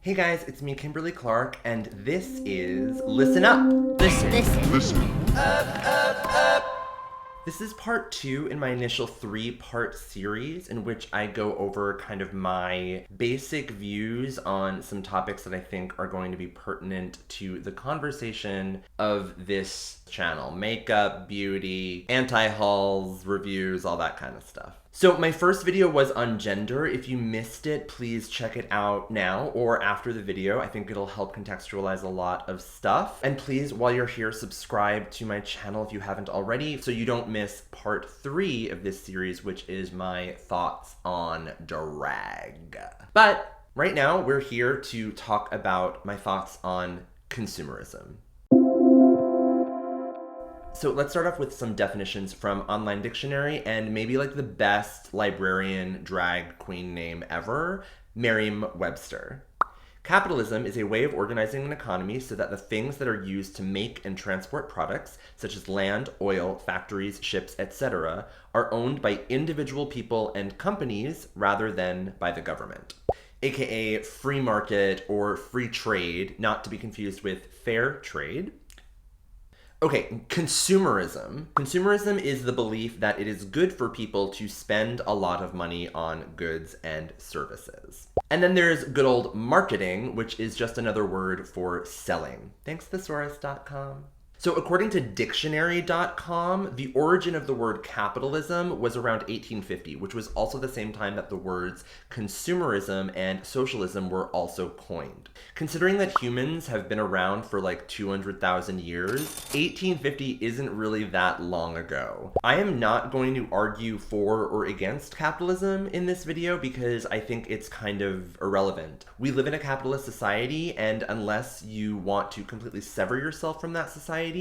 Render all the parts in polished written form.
Hey guys, it's me, Kimberly Clark, and this is Listen Up. Listen. This is part 2 in my initial 3-part series in which I go over kind of my basic views on some topics that I think are going to be pertinent to the conversation of this channel. Makeup, beauty, anti-hauls, reviews, all that kind of stuff. So my first video was on gender. If you missed it, please check it out now or after the video. I think it'll help contextualize a lot of stuff. And please, while you're here, subscribe to my channel if you haven't already so you don't miss part 3 of this series, which is my thoughts on drag. But right now, we're here to talk about my thoughts on consumerism. So let's start off with some definitions from Online Dictionary and maybe like the best librarian drag queen name ever, Merriam-Webster. Capitalism is a way of organizing an economy so that the things that are used to make and transport products, such as land, oil, factories, ships, etc., are owned by individual people and companies rather than by the government. AKA free market or free trade, not to be confused with fair trade. Okay, consumerism. Consumerism is the belief that it is good for people to spend a lot of money on goods and services. And then there's good old marketing, which is just another word for selling. Thanks, thesaurus.com. So according to dictionary.com, the origin of the word capitalism was around 1850, which was also the same time that the words consumerism and socialism were also coined. Considering that humans have been around for like 200,000 years, 1850 isn't really that long ago. I am not going to argue for or against capitalism in this video because I think it's kind of irrelevant. We live in a capitalist society, and unless you want to completely sever yourself from that society,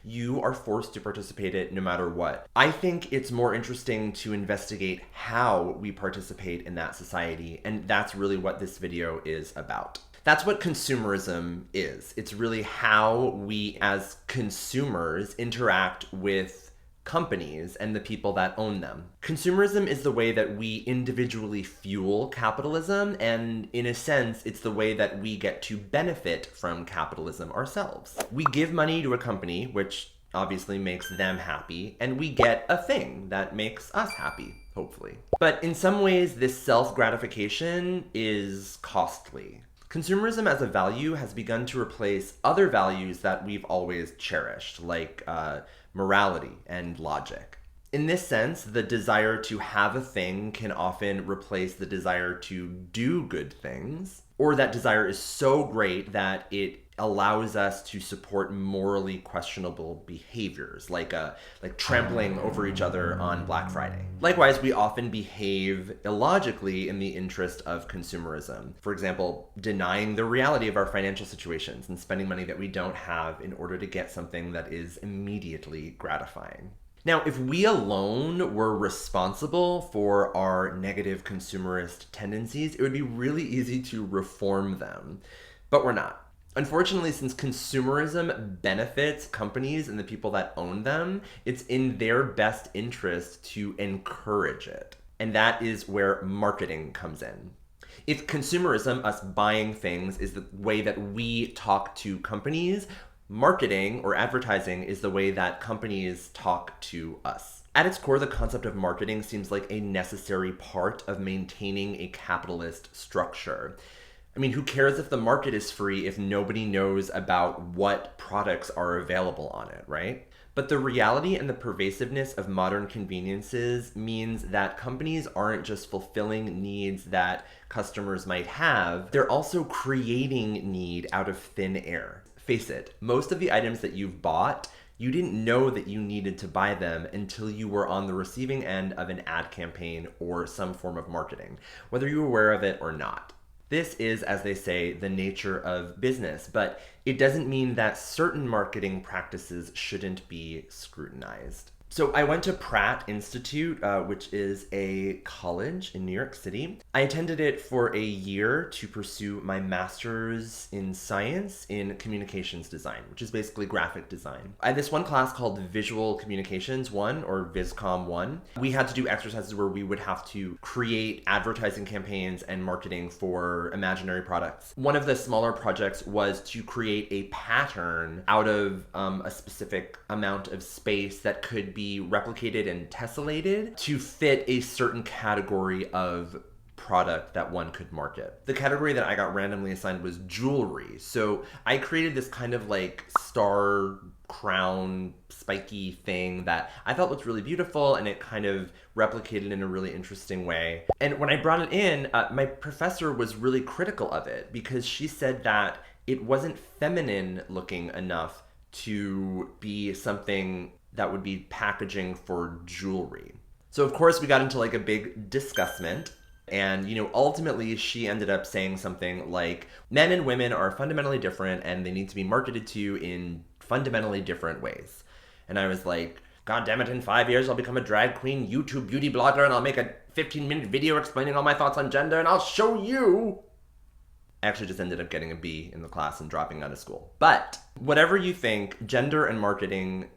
you are forced to participate in it no matter what. I think it's more interesting to investigate how we participate in that society, and that's really what this video is about. That's what consumerism is. It's really how we as consumers interact with companies and the people that own them. Consumerism is the way that we individually fuel capitalism, and in a sense, it's the way that we get to benefit from capitalism ourselves. We give money to a company, which obviously makes them happy, and we get a thing that makes us happy, hopefully. But in some ways, this self-gratification is costly. Consumerism as a value has begun to replace other values that we've always cherished, like morality and logic. In this sense, the desire to have a thing can often replace the desire to do good things, or that desire is so great that it allows us to support morally questionable behaviors, like trampling over each other on Black Friday. Likewise, we often behave illogically in the interest of consumerism. For example, denying the reality of our financial situations and spending money that we don't have in order to get something that is immediately gratifying. Now, if we alone were responsible for our negative consumerist tendencies, it would be really easy to reform them, but we're not. Unfortunately, since consumerism benefits companies and the people that own them, it's in their best interest to encourage it. And that is where marketing comes in. If consumerism, us buying things, is the way that we talk to companies, marketing or advertising is the way that companies talk to us. At its core, the concept of marketing seems like a necessary part of maintaining a capitalist structure. I mean, who cares if the market is free if nobody knows about what products are available on it, right? But the reality and the pervasiveness of modern conveniences means that companies aren't just fulfilling needs that customers might have, they're also creating need out of thin air. Face it, most of the items that you've bought, you didn't know that you needed to buy them until you were on the receiving end of an ad campaign or some form of marketing, whether you were aware of it or not. This is, as they say, the nature of business, but it doesn't mean that certain marketing practices shouldn't be scrutinized. So I went to Pratt Institute, which is a college in New York City. I attended it for a year to pursue my master's in science in communications design, which is basically graphic design. I had this one class called Visual Communications 1, or VisCom 1. We had to do exercises where we would have to create advertising campaigns and marketing for imaginary products. One of the smaller projects was to create a pattern out of a specific amount of space that could be replicated and tessellated to fit a certain category of product that one could market. The category that I got randomly assigned was jewelry. So I created this kind of like star crown spiky thing that I thought looked really beautiful, and it kind of replicated in a really interesting way. And when I brought it in, my professor was really critical of it because she said that it wasn't feminine looking enough to be something that would be packaging for jewelry. So of course we got into like a big discussment, and ultimately she ended up saying something like, men and women are fundamentally different and they need to be marketed to in fundamentally different ways. And I was like, God damn it, in 5 years I'll become a drag queen YouTube beauty blogger and I'll make a 15-minute video explaining all my thoughts on gender and I'll show you. I actually just ended up getting a B in the class and dropping out of school. But whatever you think, gender and marketing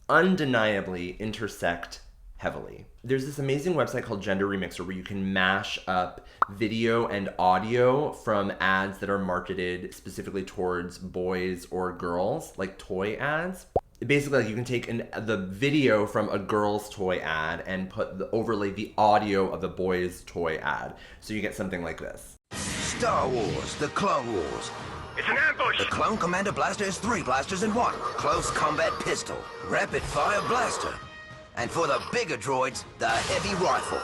undeniably intersect heavily. There's this amazing website called Gender Remixer where you can mash up video and audio from ads that are marketed specifically towards boys or girls, like toy ads. Basically, like, you can take the video from a girl's toy ad and overlay the audio of the boy's toy ad. So you get something like this. Star Wars, the Clone Wars. It's an ambush! The Clone Commander Blaster is 3 blasters in 1. Close combat pistol, rapid fire blaster. And for the bigger droids, the heavy rifle.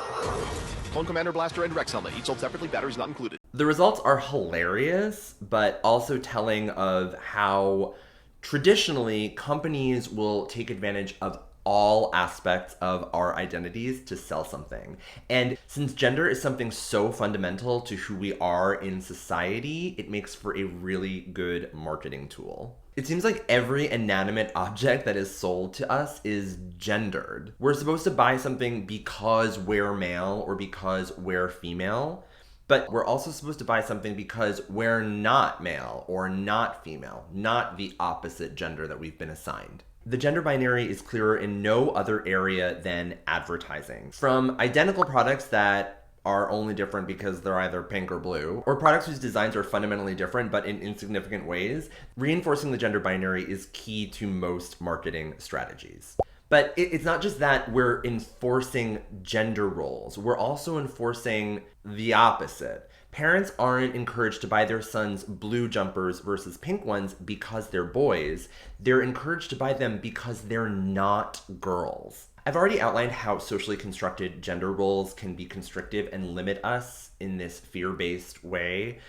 Clone Commander Blaster and Rex Helmet, each sold separately, batteries not included. The results are hilarious, but also telling of how traditionally companies will take advantage of all aspects of our identities to sell something. And since gender is something so fundamental to who we are in society, it makes for a really good marketing tool. It seems like every inanimate object that is sold to us is gendered. We're supposed to buy something because we're male or because we're female, but we're also supposed to buy something because we're not male or not female, not the opposite gender that we've been assigned. The gender binary is clearer in no other area than advertising. From identical products that are only different because they're either pink or blue, or products whose designs are fundamentally different but in insignificant ways, reinforcing the gender binary is key to most marketing strategies. But it's not just that we're enforcing gender roles, we're also enforcing the opposite. Parents aren't encouraged to buy their sons blue jumpers versus pink ones because they're boys. They're encouraged to buy them because they're not girls. I've already outlined how socially constructed gender roles can be constrictive and limit us in this fear-based way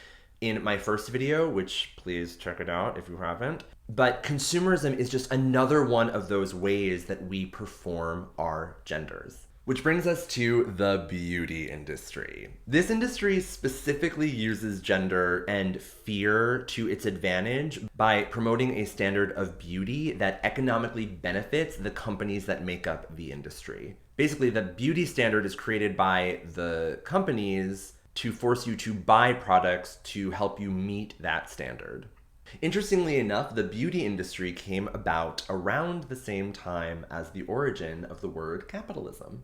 in my first video, which please check it out if you haven't. But consumerism is just another one of those ways that we perform our genders. Which brings us to the beauty industry. This industry specifically uses gender and fear to its advantage by promoting a standard of beauty that economically benefits the companies that make up the industry. Basically, the beauty standard is created by the companies to force you to buy products to help you meet that standard. Interestingly enough, the beauty industry came about around the same time as the origin of the word capitalism.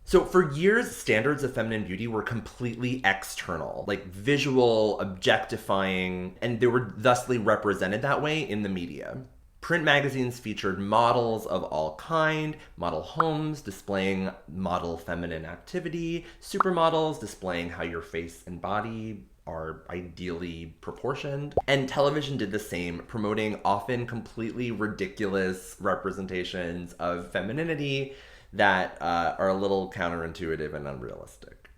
So for years, standards of feminine beauty were completely external, like visual, objectifying, and they were thusly represented that way in the media. Print magazines featured models of all kind, model homes displaying model feminine activity, supermodels displaying how your face and body are ideally proportioned. And television did the same, promoting often completely ridiculous representations of femininity that are a little counterintuitive and unrealistic.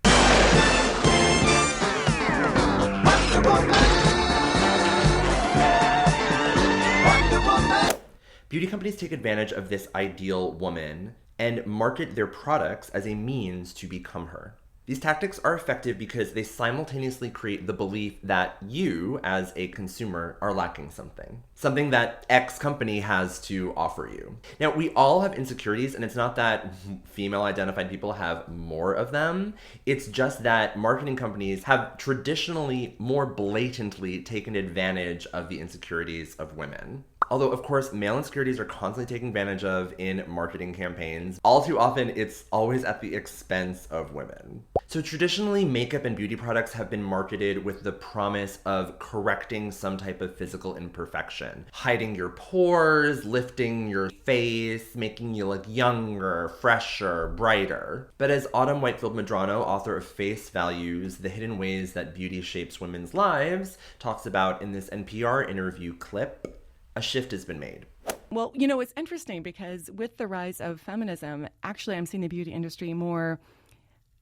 Beauty companies take advantage of this ideal woman and market their products as a means to become her. These tactics are effective because they simultaneously create the belief that you, as a consumer, are lacking something that X company has to offer you. Now, we all have insecurities, and it's not that female-identified people have more of them. It's just that marketing companies have traditionally more blatantly taken advantage of the insecurities of women. Although, of course, male insecurities are constantly taken advantage of in marketing campaigns. All too often, it's always at the expense of women. So traditionally, makeup and beauty products have been marketed with the promise of correcting some type of physical imperfection. Hiding your pores, lifting your face, making you look younger, fresher, brighter. But as Autumn Whitefield Medrano, author of Face Values, The Hidden Ways That Beauty Shapes Women's Lives, talks about in this NPR interview clip, a shift has been made. Well, you know, it's interesting because with the rise of feminism, actually I'm seeing the beauty industry more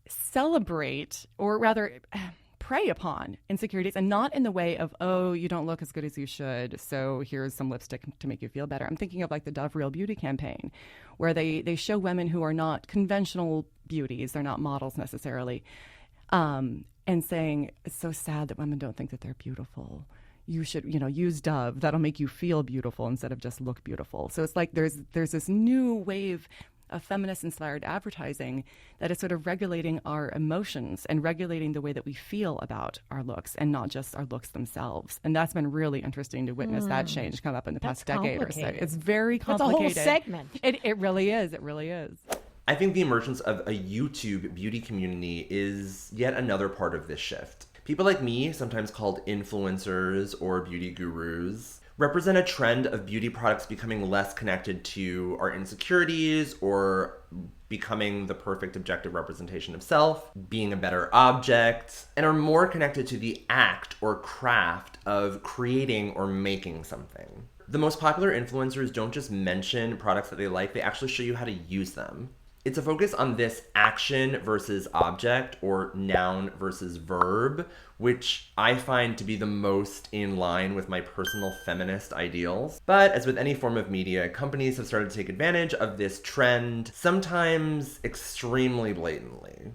celebrate, or rather prey upon, insecurities, and not in the way of, oh, you don't look as good as you should, so here's some lipstick to make you feel better. I'm thinking of like the Dove Real Beauty campaign, where they show women who are not conventional beauties, they're not models necessarily, and saying, it's so sad that women don't think that they're beautiful. You should, use Dove. That'll make you feel beautiful instead of just look beautiful. So it's like there's this new wave of feminist-inspired advertising that is sort of regulating our emotions and regulating the way that we feel about our looks and not just our looks themselves. And that's been really interesting to witness that change come up in the past decade or so. It's very complicated. It's a whole segment. It really is. It really is. I think the emergence of a YouTube beauty community is yet another part of this shift. People like me, sometimes called influencers or beauty gurus, represent a trend of beauty products becoming less connected to our insecurities or becoming the perfect objective representation of self, being a better object, and are more connected to the act or craft of creating or making something. The most popular influencers don't just mention products that they like, they actually show you how to use them. It's a focus on this action versus object, or noun versus verb, which I find to be the most in line with my personal feminist ideals. But as with any form of media, companies have started to take advantage of this trend, sometimes extremely blatantly.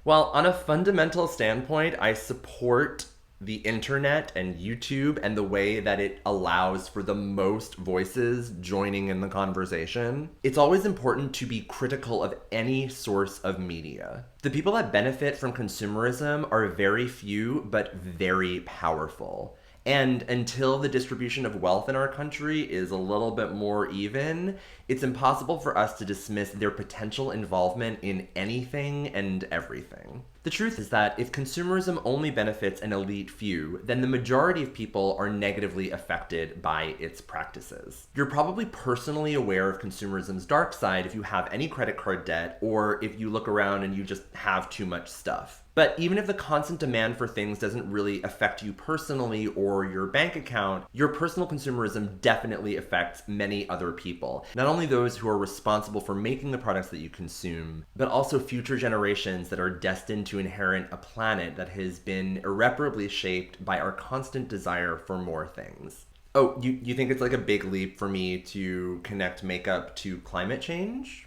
While on a fundamental standpoint, I support the internet and YouTube and the way that it allows for the most voices joining in the conversation, it's always important to be critical of any source of media. The people that benefit from consumerism are very few, but very powerful. And until the distribution of wealth in our country is a little bit more even, it's impossible for us to dismiss their potential involvement in anything and everything. The truth is that if consumerism only benefits an elite few, then the majority of people are negatively affected by its practices. You're probably personally aware of consumerism's dark side if you have any credit card debt, or if you look around and you just have too much stuff. But even if the constant demand for things doesn't really affect you personally or your bank account, your personal consumerism definitely affects many other people. Not only those who are responsible for making the products that you consume, but also future generations that are destined to inherit a planet that has been irreparably shaped by our constant desire for more things. Oh, you think it's like a big leap for me to connect makeup to climate change?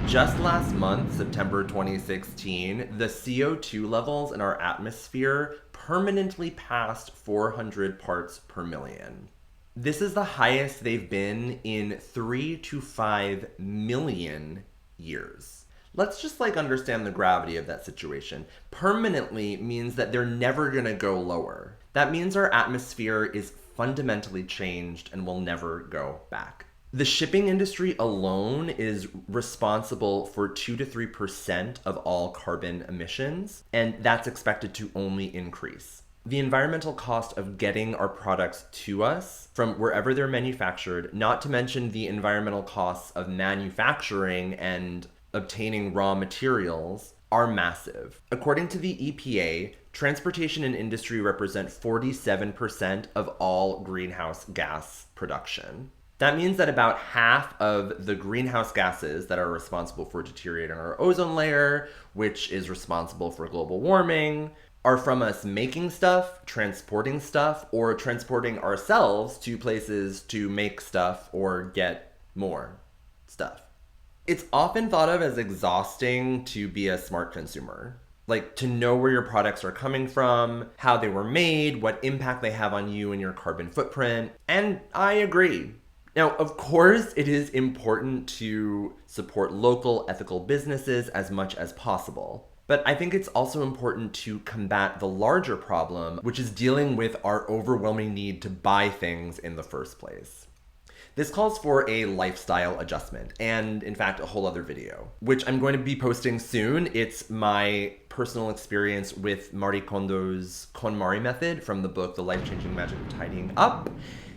Just last month, September 2016, the CO2 levels in our atmosphere permanently passed 400 parts per million. This is the highest they've been in 3 to 5 million years. Let's just understand the gravity of that situation. Permanently means that they're never gonna go lower. That means our atmosphere is fundamentally changed and will never go back. The shipping industry alone is responsible for 2 to 3% of all carbon emissions, and that's expected to only increase. The environmental cost of getting our products to us from wherever they're manufactured, not to mention the environmental costs of manufacturing and obtaining raw materials, are massive. According to the EPA, transportation and industry represent 47% of all greenhouse gas production. That means that about half of the greenhouse gases that are responsible for deteriorating our ozone layer, which is responsible for global warming, are from us making stuff, transporting stuff, or transporting ourselves to places to make stuff or get more stuff. It's often thought of as exhausting to be a smart consumer. Like, to know where your products are coming from, how they were made, what impact they have on you and your carbon footprint. And I agree. Now, of course, it is important to support local ethical businesses as much as possible. But I think it's also important to combat the larger problem, which is dealing with our overwhelming need to buy things in the first place. This calls for a lifestyle adjustment, and in fact, a whole other video, which I'm going to be posting soon. It's my personal experience with Marie Kondo's KonMari method from the book, The Life-Changing Magic of Tidying Up.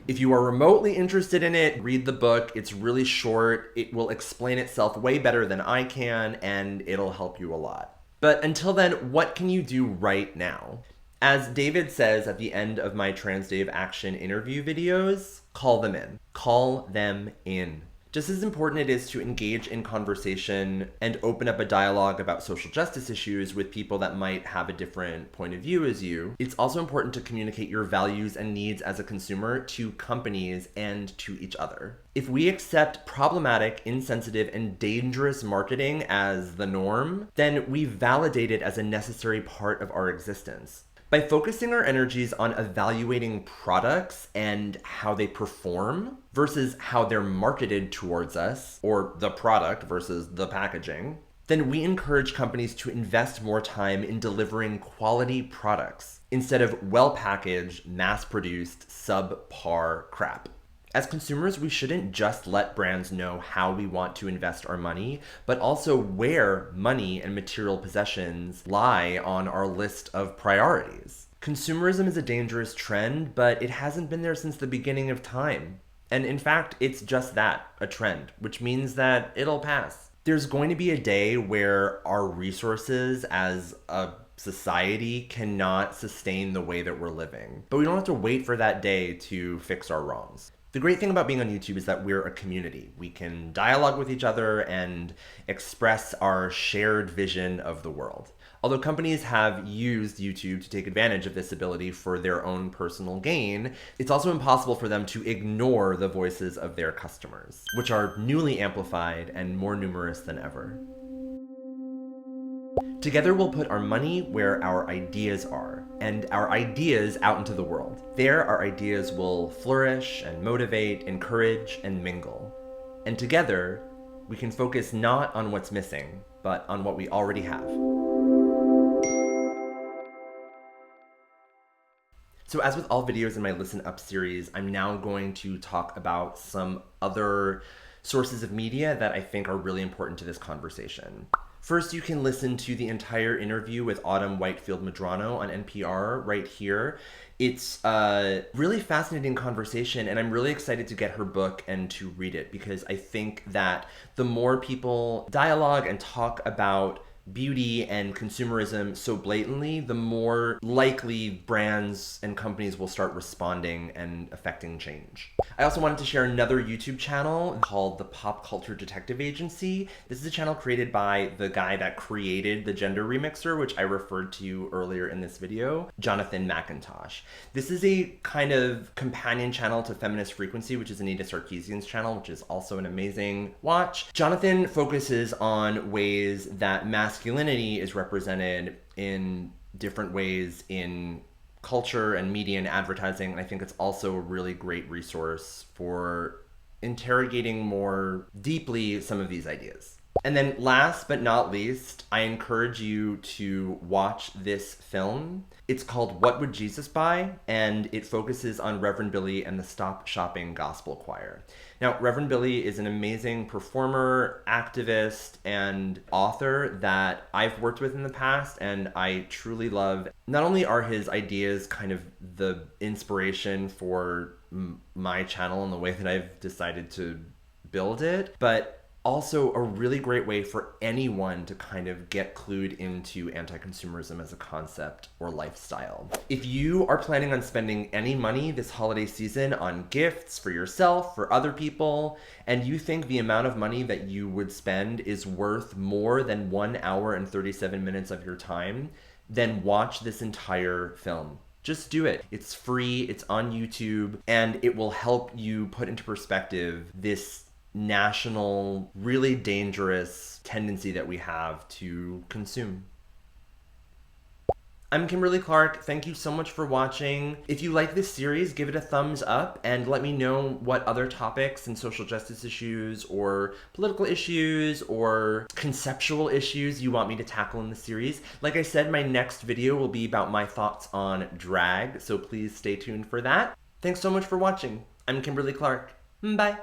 If you are remotely interested in it, read the book. It's really short. It will explain itself way better than I can, and it'll help you a lot. But until then, what can you do right now? As David says at the end of my Trans Day of Action interview videos, call them in. Call them in. Just as important it is to engage in conversation and open up a dialogue about social justice issues with people that might have a different point of view as you, it's also important to communicate your values and needs as a consumer to companies and to each other. If we accept problematic, insensitive, and dangerous marketing as the norm, then we validate it as a necessary part of our existence. By focusing our energies on evaluating products and how they perform versus how they're marketed towards us, or the product versus the packaging, then we encourage companies to invest more time in delivering quality products instead of well-packaged, mass-produced, subpar crap. As consumers, we shouldn't just let brands know how we want to invest our money, but also where money and material possessions lie on our list of priorities. Consumerism is a dangerous trend, but it hasn't been there since the beginning of time. And in fact, it's just that, a trend, which means that it'll pass. There's going to be a day where our resources as a society cannot sustain the way that we're living. But we don't have to wait for that day to fix our wrongs. The great thing about being on YouTube is that we're a community. We can dialogue with each other and express our shared vision of the world. Although companies have used YouTube to take advantage of this ability for their own personal gain, it's also impossible for them to ignore the voices of their customers, which are newly amplified and more numerous than ever. Together we'll put our money where our ideas are, and our ideas out into the world. There, our ideas will flourish and motivate, encourage, and mingle. And together, we can focus not on what's missing, but on what we already have. So as with all videos in my Listen Up series, I'm now going to talk about some other sources of media that I think are really important to this conversation. First, you can listen to the entire interview with Autumn Whitefield-Medrano on NPR right here. It's a really fascinating conversation, and I'm really excited to get her book and to read it, because I think that the more people dialogue and talk about beauty and consumerism so blatantly, the more likely brands and companies will start responding and affecting change. I also wanted to share another YouTube channel called the Pop Culture Detective Agency. This is a channel created by the guy that created the gender remixer, which I referred to earlier in this video, Jonathan McIntosh. This is a kind of companion channel to Feminist Frequency, which is Anita Sarkeesian's channel, which is also an amazing watch. Jonathan focuses on ways that masculinity is represented in different ways in culture and media and advertising. And I think it's also a really great resource for interrogating more deeply some of these ideas. And then last but not least, I encourage you to watch this film. It's called What Would Jesus Buy? And it focuses on Reverend Billy and the Stop Shopping Gospel Choir. Now, Reverend Billy is an amazing performer, activist, and author that I've worked with in the past, and I truly love. Not only are his ideas kind of the inspiration for my channel and the way that I've decided to build it, but also a really great way for anyone to kind of get clued into anti-consumerism as a concept or lifestyle. If you are planning on spending any money this holiday season on gifts for yourself, for other people, and you think the amount of money that you would spend is worth more than 1 hour and 37 minutes of your time, then watch this entire film. Just do it. It's free, it's on YouTube, and it will help you put into perspective this national, really dangerous tendency that we have to consume. I'm Kimberly Clark. Thank you so much for watching. If you like this series, give it a thumbs up and let me know what other topics and social justice issues or political issues or conceptual issues you want me to tackle in the series. Like I said, my next video will be about my thoughts on drag, so please stay tuned for that. Thanks so much for watching. I'm Kimberly Clark. Bye.